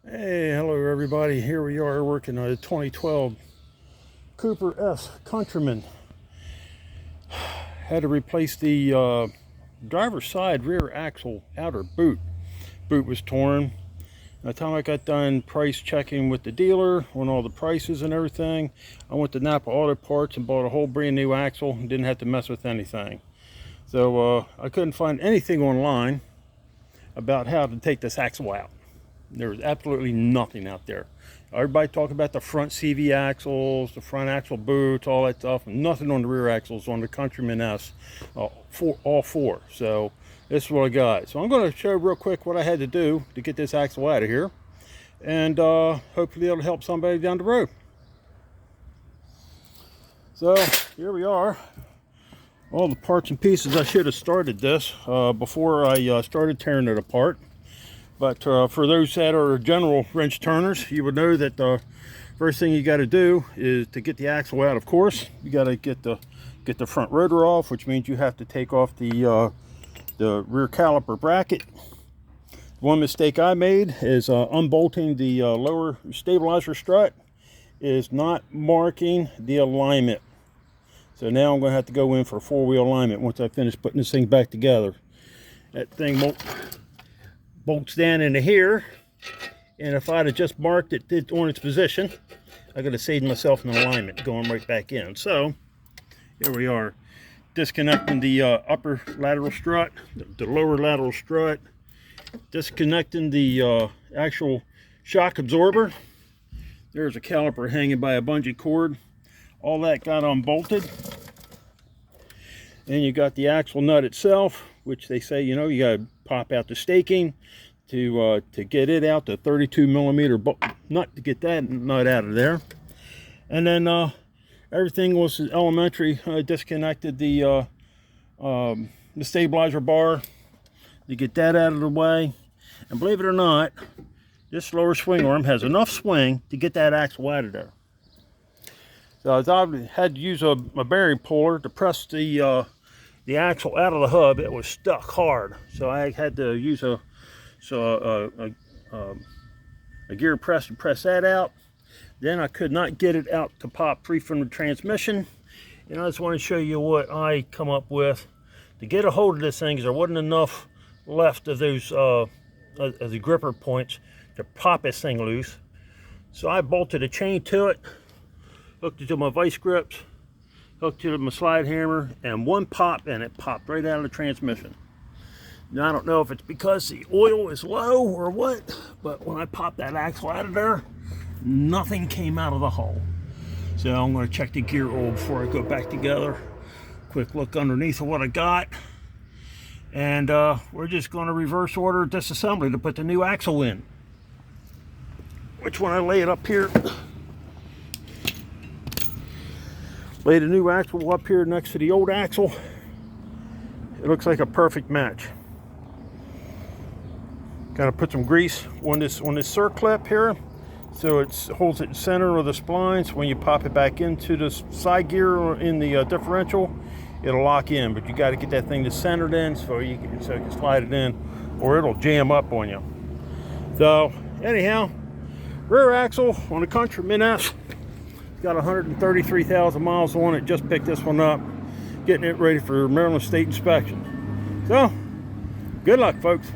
Hey, hello everybody. Here we are working on a 2012 Cooper S Countryman. Had to replace the driver's side rear axle outer boot. Boot was torn. By the time I got done price checking with the dealer on all the prices and everything, I went to Napa Auto Parts and bought a whole brand new axle and didn't have to mess with anything. So I couldn't find anything online about how to take this axle out. There was absolutely nothing out there. Everybody talking about the front CV axles, the front axle boots, all that stuff. Nothing on the rear axles on the Countryman S, for all four. So this is what I got. So I'm going to show real quick what I had to do to get this axle out of here, and hopefully it'll help somebody down the road. So here we are. All the parts and pieces. I should have started this before I started tearing it apart. But for those that are general wrench turners, you would know that the first thing you got to do is to get the axle out. Of course, you got to get the front rotor off, which means you have to take off the rear caliper bracket. One mistake I made is unbolting the lower stabilizer strut, is not marking the alignment. So now I'm going to have to go in for a four-wheel alignment once I finish putting this thing back together. That thing bolts down into here, and if I'd have just marked it on its position, I could have saved myself an alignment going right back in. So here we are, disconnecting the upper lateral strut, the lower lateral strut, disconnecting the actual shock absorber. There's a caliper hanging by a bungee cord. All that got unbolted. Then you got the axle nut itself, which they say, you know, you got to pop out the staking to get it out, the 32 millimeter nut to get that nut out of there. And then everything was elementary. I disconnected the stabilizer bar to get that out of the way. And believe it or not, this lower swing arm has enough swing to get that axle out of there. So I had to use a bearing puller to press the axle out of the hub. It was stuck hard, so I had to use a gear press to press that out. Then I could not get it out to pop free from the transmission. And I just want to show you what I come up with to get a hold of this thing, because there wasn't enough left of those of the gripper points to pop this thing loose. So I bolted a chain to it, hooked it to my vice grips, hooked it to my slide hammer, and one pop, and it popped right out of the transmission. Now, I don't know if it's because the oil is low or what, but when I popped that axle out of there, nothing came out of the hole. So I'm going to check the gear oil before I go back together. Quick look underneath of what I got. And we're just going to reverse order disassembly to put the new axle in. Which, when I lay it up here, lay the new axle up here next to the old axle, it looks like a perfect match. Got to put some grease on this circlip here, so it holds it in center of the splines. When you pop it back into the side gear or in the differential, it'll lock in. But you got to get that thing to centered in so you can slide it in, or it'll jam up on you. So anyhow, rear axle on the Countryman S. Got 133,000 miles on it. Just picked this one up, getting it ready for Maryland State inspection. So good luck, folks.